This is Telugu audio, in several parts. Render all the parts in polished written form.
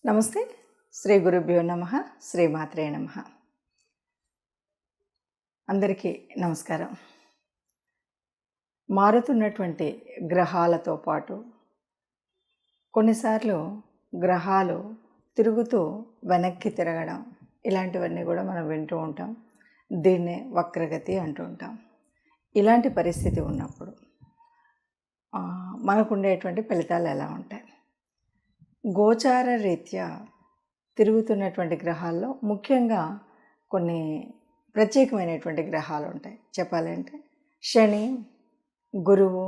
నమస్తే. శ్రీ గురుభ్యో నమః. శ్రీమాత్రే నమః. అందరికీ నమస్కారం. మారుతున్నటువంటి గ్రహాలతో పాటు కొన్నిసార్లు గ్రహాలు తిరుగుతూ వెనక్కి తిరగడం ఇలాంటివన్నీ కూడా మనం వింటూ ఉంటాం. దీన్నే వక్రగతి అంటూ ఉంటాం. ఇలాంటి పరిస్థితి ఉన్నప్పుడు మనకుండేటువంటి ఫలితాలు ఎలా ఉంటాయి? గోచార రీత్యా తిరుగుతున్నటువంటి గ్రహాల్లో ముఖ్యంగా కొన్ని ప్రత్యేకమైనటువంటి గ్రహాలు ఉంటాయి. చెప్పాలంటే శని, గురువు,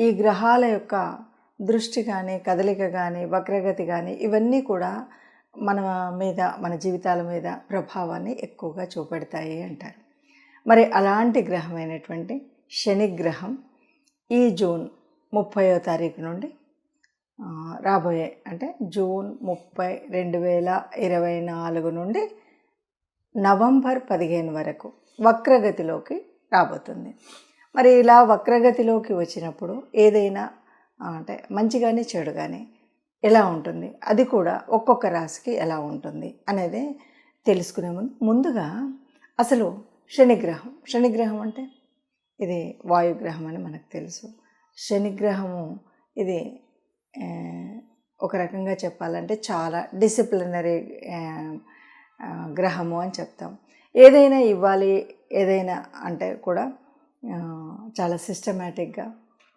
ఈ గ్రహాల యొక్క దృష్టి కానీ, కదలిక కానీ, వక్రగతి కానీ ఇవన్నీ కూడా మన జీవితాల మీద ప్రభావాన్ని ఎక్కువగా చూపెడతాయి అంటారు. మరి అలాంటి గ్రహమైనటువంటి శని గ్రహం ఈ జూన్ 30వ తారీఖు నుండి రాబోయే అంటే జూన్ 30, 2024 నుండి నవంబర్ 15 వరకు వక్రగతిలోకి రాబోతుంది. మరి ఇలా వక్రగతిలోకి వచ్చినప్పుడు ఏదైనా అంటే మంచి కానీ చెడు కానీ ఎలా ఉంటుంది, అది కూడా ఒక్కొక్క రాశికి ఎలా ఉంటుంది అనేది తెలుసుకునే ముందుగా అసలు శనిగ్రహం అంటే ఇది వాయుగ్రహం అని మనకు తెలుసు. శనిగ్రహము ఇది ఒక రకంగా చెప్పాలంటే చాలా డిసిప్లినరీ గ్రహము అని చెప్తాం. ఏదైనా ఇవ్వాలి, ఏదైనా అంటే కూడా చాలా సిస్టమేటిక్గా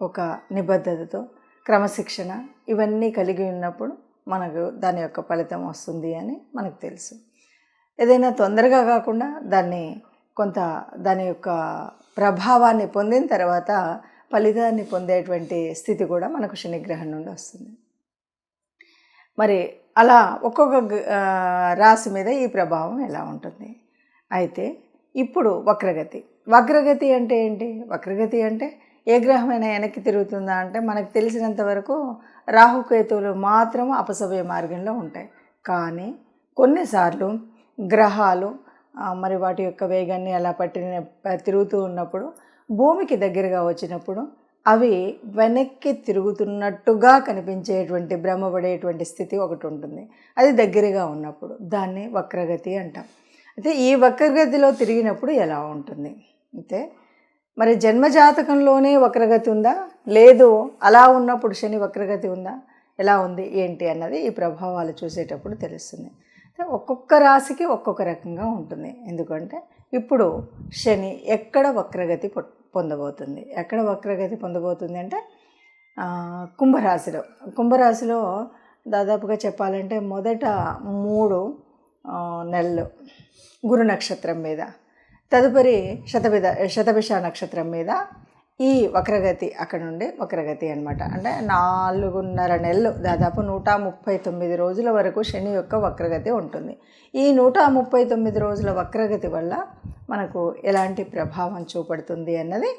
ఒక నిబద్ధతతో క్రమశిక్షణ ఇవన్నీ కలిగి ఉన్నప్పుడు మనకు దాని యొక్క ఫలితం వస్తుంది అని మనకు తెలుసు. ఏదైనా తొందరగా కాకుండా దాని యొక్క ప్రభావాన్ని పొందిన తర్వాత ఫలితాన్ని పొందేటువంటి స్థితి కూడా మనకు శనిగ్రహం నుండి వస్తుంది. మరి అలా ఒక్కొక్క రాశి మీద ఈ ప్రభావం ఎలా ఉంటుంది? అయితే ఇప్పుడు వక్రగతి అంటే ఏంటి? వక్రగతి అంటే ఏ గ్రహమైనా వెనక్కి తిరుగుతుందా అంటే మనకు తెలిసినంత వరకు రాహుకేతువులు మాత్రం అపసవ్య మార్గంలో ఉంటాయి. కానీ కొన్నిసార్లు గ్రహాలు మరి వాటి యొక్క వేగాన్ని అలా తిరుగుతూ ఉన్నప్పుడు భూమికి దగ్గరగా వచ్చినప్పుడు అవి వెనక్కి తిరుగుతున్నట్టుగా కనిపించేటువంటి భ్రమపడేటువంటి స్థితి ఒకటి ఉంటుంది. అది దగ్గరగా ఉన్నప్పుడు దాన్ని వక్రగతి అంటాం. అయితే ఈ వక్రగతిలో తిరిగినప్పుడు ఎలా ఉంటుంది? అయితే మరి జన్మజాతకంలోనే వక్రగతి ఉందా, లేదు అలా ఉన్నప్పుడు శని వక్రగతి ఉందా, ఎలా ఉంది ఏంటి అన్నది ఈ ప్రభావాలు చూసేటప్పుడు తెలుస్తుంది. ఒక్కొక్క రాశికి ఒక్కొక్క రకంగా ఉంటుంది. ఎందుకంటే ఇప్పుడు శని ఎక్కడ వక్రగతి పొందబోతుంది అంటే కుంభరాశిలో దాదాపుగా చెప్పాలంటే మొదట 3 నెలలు గురు నక్షత్రం మీద, తదుపరి శతభిష నక్షత్రం మీద ఈ వక్రగతి అక్కడ నుండి వక్రగతి అనమాట. అంటే 4.5 నెలలు దాదాపు 139 రోజుల వరకు శని యొక్క వక్రగతి ఉంటుంది. ఈ 139 రోజుల వక్రగతి వల్ల మనకు ఎలాంటి ప్రభావం చూపడుతుంది అన్నది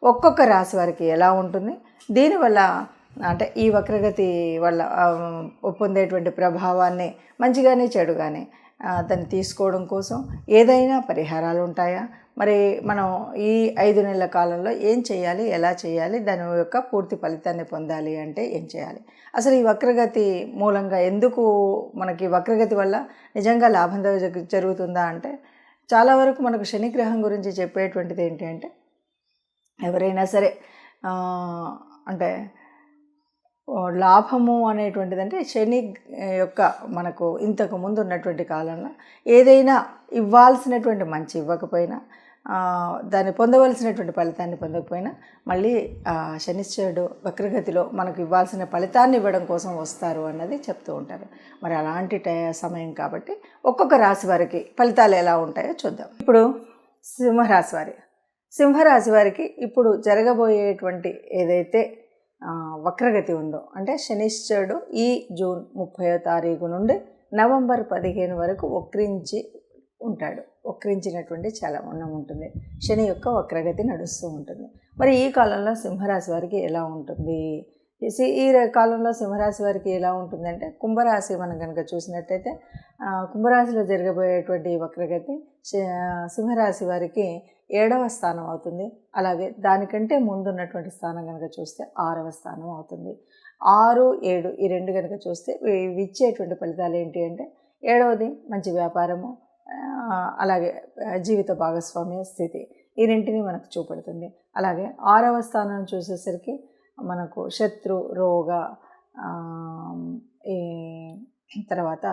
ఒక్కొక్క రాశి వారికి ఎలా ఉంటుంది, దీనివల్ల అంటే ఈ వక్రగతి వల్ల పొందేటువంటి ప్రభావాన్ని మంచిగానే చెడుగానే దాన్ని తీసుకోవడం కోసం ఏదైనా పరిహారాలు ఉంటాయా, మరి మనం ఈ 5 నెలల కాలంలో ఏం చేయాలి, ఎలా చేయాలి, దాని యొక్క పూర్తి ఫలితాన్ని పొందాలి అంటే ఏం చేయాలి, అసలు ఈ వక్రగతి మూలంగా ఎందుకు మనకి వక్రగతి వల్ల నిజంగా లాభం జరుగుతుందా అంటే చాలా వరకు మనకు శనిగ్రహం గురించి చెప్పేటువంటిది ఏంటి అంటే ఎవరైనా సరే అంటే లాభము అనేటువంటిది అంటే శని యొక్క మనకు ఇంతకు ముందు ఉన్నటువంటి కాలంలో ఏదైనా ఇవ్వాల్సినటువంటి మంచి ఇవ్వకపోయినా, దాన్ని పొందవలసినటువంటి ఫలితాన్ని పొందకపోయినా మళ్ళీ శనిశ్చరుడు వక్రగతిలో మనకు ఇవ్వాల్సిన ఫలితాన్ని ఇవ్వడం కోసం వస్తారు అన్నది చెప్తూ ఉంటారు. మరి అలాంటి సమయం కాబట్టి ఒక్కొక్క రాశి వారికి ఫలితాలు ఎలా ఉంటాయో చూద్దాం. ఇప్పుడు సింహరాశి వారికి ఇప్పుడు జరగబోయేటువంటి ఏదైతే వక్రగతి ఉందో అంటే శనిశ్చరుడు ఈ జూన్ 30వ తారీఖు నుండి నవంబర్ 15 వరకు వక్రించినటువంటి చాలా ఉంటుంది. శని యొక్క వక్రగతి నడుస్తూ ఉంటుంది. మరి ఈ కాలంలో సింహరాశి వారికి ఎలా ఉంటుంది? ఈ కాలంలో సింహరాశి వారికి ఎలా ఉంటుందంటే కుంభరాశి మనం కనుక చూసినట్టయితే కుంభరాశిలో జరగబోయేటువంటి వక్రగతి సింహరాశి వారికి 7వ స్థానం అవుతుంది. అలాగే దానికంటే ముందున్నటువంటి స్థానం కనుక చూస్తే 6వ స్థానం అవుతుంది. 6, 7 ఈ 2 కనుక చూస్తే ఇవి ఇచ్చేటువంటి ఫలితాలు ఏంటి అంటే, 7వది మంచి వ్యాపారము, అలాగే జీవిత భాగస్వామ్య స్థితి, ఈ రెంటిని మనకు చూపెడుతుంది. అలాగే 6వ స్థానం చూసేసరికి మనకు శత్రు, రోగ, ఈ తర్వాత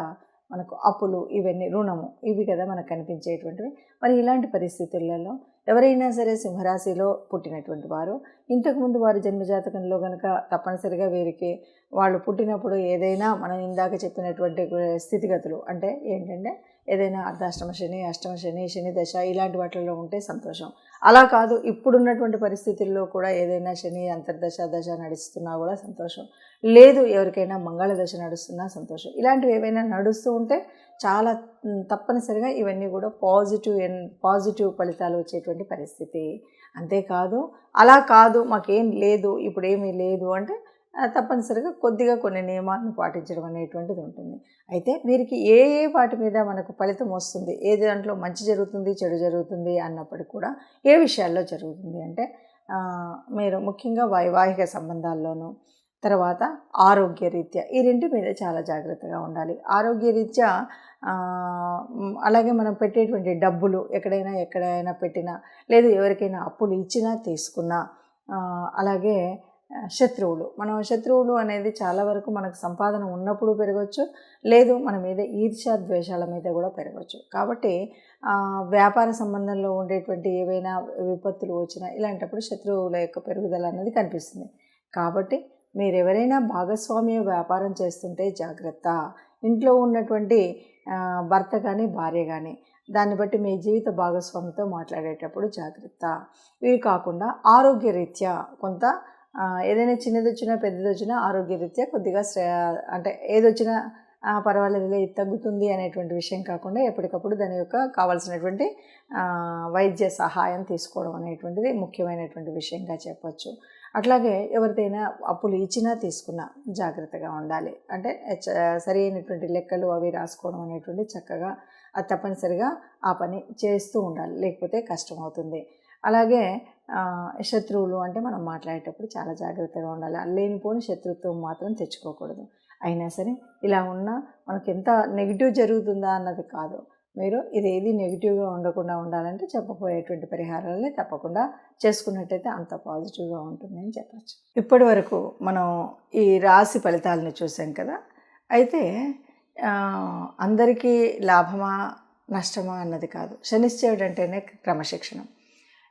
మనకు అప్పులు, ఇవన్నీ రుణము, ఇవి కదా మనకు కనిపించేటువంటివి. మరి ఇలాంటి పరిస్థితులలో ఎవరైనా సరే సింహరాశిలో పుట్టినటువంటి వారు, ఇంతకుముందు వారి జన్మజాతకంలో కనుక తప్పనిసరిగా వీరికి వాళ్ళు పుట్టినప్పుడు ఏదైనా మనం ఇందాక చెప్పినటువంటి స్థితిగతులు అంటే ఏంటంటే, ఏదైనా అర్ధాష్టమ శని, అష్టమ శని, శని దశ ఇలాంటి వాటిల్లో ఉంటే సంతోషం. అలా కాదు, ఇప్పుడున్నటువంటి పరిస్థితుల్లో కూడా ఏదైనా శని అంతర్దశ, దశ నడుస్తున్నా కూడా సంతోషం. లేదు, ఎవరికైనా మంగళ దశ నడుస్తున్నా సంతోషం. ఇలాంటివి ఏవైనా నడుస్తూ ఉంటే చాలా తప్పనిసరిగా ఇవన్నీ కూడా పాజిటివ్ ఫలితాలు వచ్చేటువంటి పరిస్థితి. అంతేకాదు, అలా కాదు మాకేం లేదు, ఇప్పుడు ఏమీ లేదు అంటే తప్పనిసరిగా కొద్దిగా కొన్ని నియమాలను పాటించడం అనేటువంటిది ఉంటుంది. అయితే వీరికి ఏ వాటి మీద మనకు ఫలితం వస్తుంది, ఏ దాంట్లో మంచి జరుగుతుంది, చెడు జరుగుతుంది అన్నప్పటికీ కూడా ఏ విషయాల్లో జరుగుతుంది అంటే, మీరు ముఖ్యంగా వైవాహిక సంబంధాల్లోనూ, తర్వాత ఆరోగ్యరీత్యా ఈ రెంటి మీద చాలా జాగ్రత్తగా ఉండాలి. ఆరోగ్యరీత్యా అలాగే మనం పెట్టేటువంటి డబ్బులు ఎక్కడైనా పెట్టినా, లేదు ఎవరికైనా అప్పులు ఇచ్చినా తీసుకున్నా, అలాగే శత్రువులు అనేది చాలా వరకు మనకు సంపాదన ఉన్నప్పుడు పెరగవచ్చు, లేదు మన మీద ఈర్ష్య ద్వేషాల మీద కూడా పెరగవచ్చు. కాబట్టి వ్యాపార సంబంధంలో ఉండేటువంటి ఏవైనా విపత్తులు వచ్చినా ఇలాంటప్పుడు శత్రువుల యొక్క పెరుగుదల అనేది కనిపిస్తుంది. కాబట్టి మీరు ఎవరైనా భాగస్వామ్య వ్యాపారం చేస్తుంటే జాగ్రత్త. ఇంట్లో ఉన్నటువంటి భర్త కానీ భార్య కానీ దాన్ని బట్టి మీ జీవిత భాగస్వామితో మాట్లాడేటప్పుడు జాగ్రత్త. ఇవి కాకుండా ఆరోగ్యరీత్యా కొంత ఏదైనా చిన్నదొచ్చినా పెద్దదొచ్చినా ఆరోగ్యరీత్యా కొద్దిగా అంటే ఏదొచ్చినా పర్వాలేదులే, ఇది తగ్గుతుంది అనేటువంటి విషయం కాకుండా ఎప్పటికప్పుడు దాని యొక్క కావాల్సినటువంటి వైద్య సహాయం తీసుకోవడం అనేటువంటిది ముఖ్యమైనటువంటి విషయంగా చెప్పచ్చు. అట్లాగే ఎవరిదైనా అప్పులు ఇచ్చినా తీసుకున్నా జాగ్రత్తగా ఉండాలి. అంటే సరి అయినటువంటి లెక్కలు అవి రాసుకోవడం అనేటువంటి చక్కగా అది తప్పనిసరిగా ఆ పని చేస్తూ ఉండాలి, లేకపోతే కష్టమవుతుంది. అలాగే శత్రువులు అంటే మనం మాట్లాడేటప్పుడు చాలా జాగ్రత్తగా ఉండాలి. లేనిపోని శత్రుత్వం మాత్రం తెచ్చుకోకూడదు. అయినా సరే ఇలా ఉన్నా మనకు ఎంత నెగిటివ్ జరుగుతుందా అన్నది కాదు, మీరు ఇదేది నెగిటివ్గా ఉండకుండా ఉండాలంటే చెప్పబోయేటువంటి పరిహారాలని తప్పకుండా చేసుకున్నట్టయితే అంత పాజిటివ్గా ఉంటుందని చెప్పచ్చు. ఇప్పటి వరకు మనం ఈ రాశి ఫలితాలను చూసాం కదా. అయితే అందరికీ లాభమా నష్టమా అన్నది కాదు. శనిశ్చరుడు అంటేనే క్రమశిక్షణ.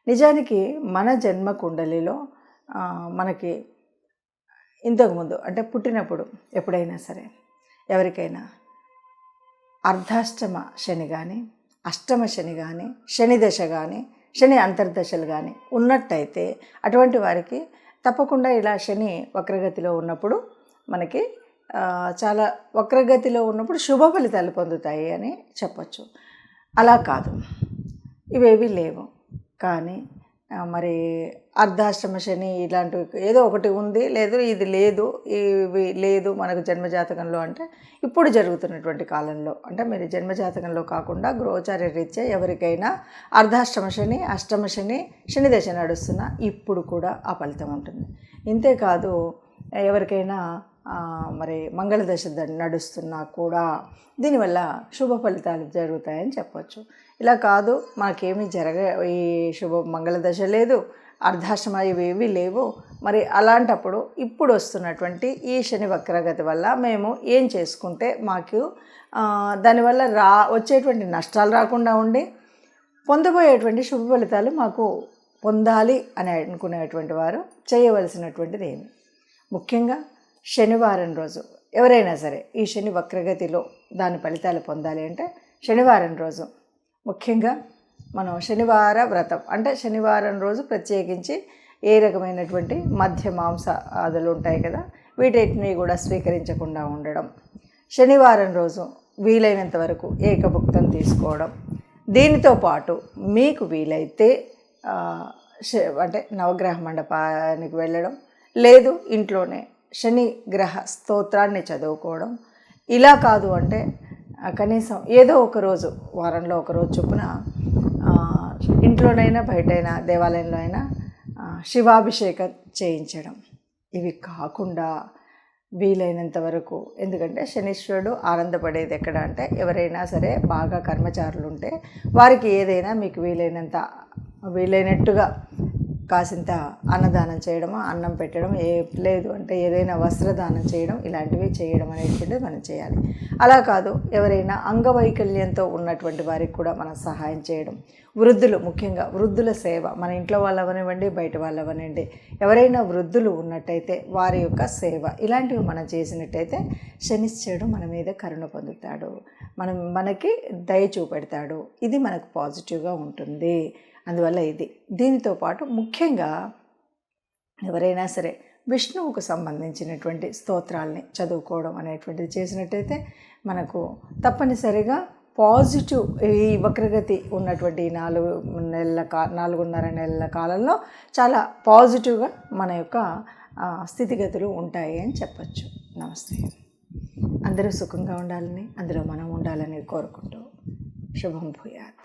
నిజానికి మన జన్మ కుండలిలో మనకి ఇంతకుముందు అంటే పుట్టినప్పుడు ఎప్పుడైనా సరే ఎవరికైనా అర్ధాష్టమ శని కానీ, అష్టమ శని కానీ, శని దశ కానీ, శని అంతర్దశలు కానీ ఉన్నట్టయితే అటువంటి వారికి తప్పకుండా ఇలా శని వక్రగతిలో ఉన్నప్పుడు మనకి చాలా వక్రగతిలో ఉన్నప్పుడు శుభ ఫలితాలు పొందుతాయి అని చెప్పచ్చు. అలా కాదు, ఇవేవి లేవు. కానీ మరి అర్ధాష్టమ శని ఇలాంటివి ఏదో ఒకటి ఉంది, లేదు ఇది లేదు, ఇవి లేదు మనకు జన్మజాతకంలో అంటే ఇప్పుడు జరుగుతున్నటువంటి కాలంలో అంటే మీరు జన్మజాతకంలో కాకుండా గోచార రీత్యా ఎవరికైనా అర్ధాష్టమ శని, అష్టమ శని, శని దశ నడుస్తున్నా ఇప్పుడు కూడా ఆ ఫలితం ఉంటుంది. ఇంతేకాదు ఎవరికైనా మరి మంగళ దశ నడుస్తున్నా కూడా దీనివల్ల శుభ ఫలితాలు జరుగుతాయని చెప్పచ్చు. ఇలా కాదు, మాకేమీ ఈ మంగళ దశ లేదు, అర్ధాష్టమ ఇవేవి లేవు, మరి అలాంటప్పుడు ఇప్పుడు వస్తున్నటువంటి ఈ శని వక్రగతి వల్ల మేము ఏం చేసుకుంటే మాకు దానివల్ల వచ్చేటువంటి నష్టాలు రాకుండా ఉండి పొందబోయేటువంటి శుభ ఫలితాలు మాకు పొందాలి అని అనుకునేటువంటి వారు చేయవలసినటువంటిది ఏమి? ముఖ్యంగా శనివారం రోజు ఎవరైనా సరే ఈ శని వక్రగతిలో దాని ఫలితాలు పొందాలి అంటే శనివారం రోజు ముఖ్యంగా మనం శనివార వ్రతం అంటే శనివారం రోజు ప్రత్యేకించి ఏ రకమైనటువంటి మధ్య మాంస ఆదులు ఉంటాయి కదా, వీటిని కూడా స్వీకరించకుండా ఉండడం, శనివారం రోజు వీలైనంత వరకు ఏకభుక్తం తీసుకోవడం, దీనితో పాటు మీకు వీలైతే అంటే నవగ్రహ మండపానికి వెళ్ళడం, లేదు ఇంట్లోనే శని గ్రహ స్తోత్రాన్ని చదువుకోవడం, ఇలా కాదు అంటే కనీసం ఏదో ఒకరోజు వారంలో ఒకరోజు చొప్పున ఇంట్లోనైనా బయటైనా దేవాలయంలో అయినా శివాభిషేకం చేయించడం. ఇవి కాకుండా వీలైనంత వరకు. ఎందుకంటే శనీశ్వరుడు ఆనందపడేది ఎక్కడ అంటే, ఎవరైనా సరే బాగా కర్మచారులు ఉంటే వారికి ఏదైనా మీకు వీలైనట్టుగా కాసింత అన్నదానం చేయడమో, అన్నం పెట్టడం, లేదు అంటే ఏదైనా వస్త్రదానం చేయడం, ఇలాంటివి చేయడం అనేటువంటిది మనం చేయాలి. అలా కాదు, ఎవరైనా అంగవైకల్యంతో ఉన్నటువంటి వారికి కూడా మనం సహాయం చేయడం, వృద్ధులు, ముఖ్యంగా వృద్ధుల సేవ, మన ఇంట్లో వాళ్ళు అవనివ్వండి, బయట వాళ్ళు అవనివ్వండి, ఎవరైనా వృద్ధులు ఉన్నట్టయితే వారి యొక్క సేవ, ఇలాంటివి మనం చేసినట్టయితే శనిశ్చరుడు మన మీద కరుణ పొందుతాడు, మనకి దయ చూపెడతాడు. ఇది మనకు పాజిటివ్గా ఉంటుంది. అందువల్ల దీనితో పాటు ముఖ్యంగా ఎవరైనా సరే విష్ణువుకు సంబంధించినటువంటి స్తోత్రాల్ని చదువుకోవడం అనేటువంటిది చేసినట్టయితే మనకు తప్పనిసరిగా పాజిటివ్, ఈ వక్రగతి ఉన్నటువంటి 4.5 నెలల కాలంలో చాలా పాజిటివ్గా మన యొక్క స్థితిగతులు ఉంటాయి అని చెప్పచ్చు. నమస్తే. అందరూ సుఖంగా ఉండాలని, అందులో మనం ఉండాలని కోరుకుంటూ శుభం భూయాత్.